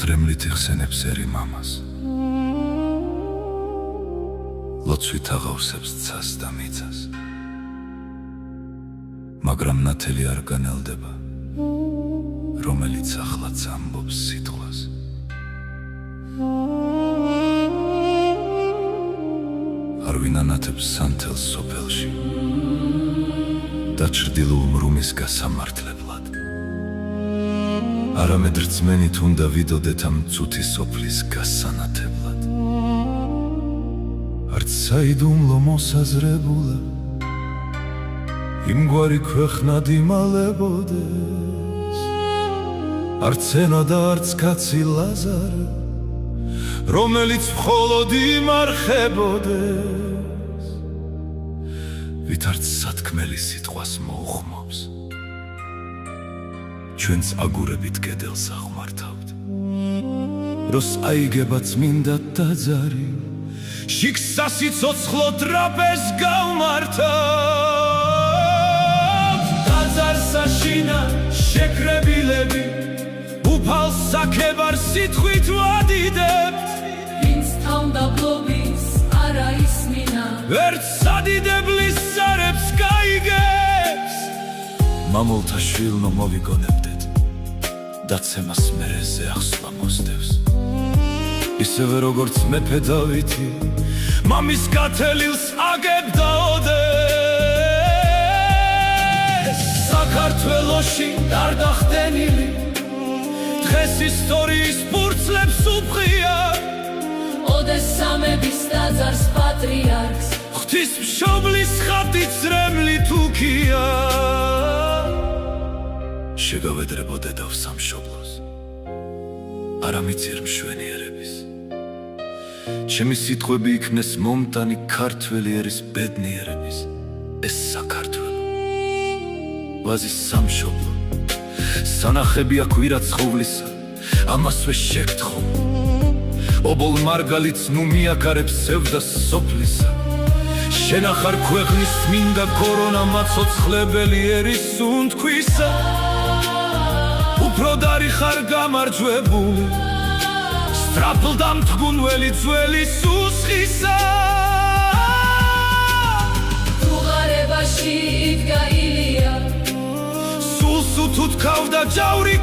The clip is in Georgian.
ღრემლით იხსენებს ერი მამას, ლოცვით აღავსებს ცას და მიწას, მაგრამ ნათელი არ განელდება, რომელიც ახლაც ამბობს სიტყვას. არ ვინანათებს სანთელს სოფელში და ჩრდილო უმრუმის გასამართლებლად. არამედ რწმენით უნდა ვიდოდეთ ამ მწუთი სოფლის გასანათებლად. არც საიდუმლო მოსაზრებულა იმგვარი ქვეყნად იმალებოდეს, არც ენა და არც კაცი ლაზარე, რომელიც მხოლოდ იმარხებოდეს, ვით არც სათქმელი სიტყვას მოუხმობს, ჩვენც აგურებით კედელს აღმართავთ. როს აიგება წმინდა ტაძარი, შიგ სასიცოცხლო ტრაპეზს გავმართავთ. ტაძარს აშინა შეკრებილები, უფალ საქებარ სიტყვით ვადიდებთ. ვინც თავმდაბლობის არა ისმინა, ერთ სადიდებლის სარებს გაიგებს. მამულთა შვილნო მოვიგონებდეთ, დაცემას მერეზე ახსვა მოსდევს. ისევე როგორც მეფე დავითი მამის გათელილს აგებდა ოდეს. საქართველოში დარდახდენილი დღეს ისტორიის ფურცლებს უფხია, ოდეს სამების ტაძარს პატრიარქს ღვთისმშობლის ხატი წრემლით უქია. შეგავედრებო დედავ სამშობლოს, არა მიცირ მშვენიერების, ჩემი სიტყვები იქნეს მომტანი ქართველი ერის ბედნიერების. ეს საქართველო, ვაზის სამშობლო, სანახებია კვირაცხოვლისა, ამასვე შეგთხო. ობოლ მარგალიც ნუ მიაკარებს სევდას სოფლისა. შენ ახარ ქვეყნის წმინდა კორონა მაცოცხლებელი ერის სუნთქვისა. უფრო დარი ხარ გამარჯვებული, სწრაფლდა მთხგუნველი ძველი სუსხისა. უღარებაში იდგა ილია, სულს უთუთხავდა ჯავრი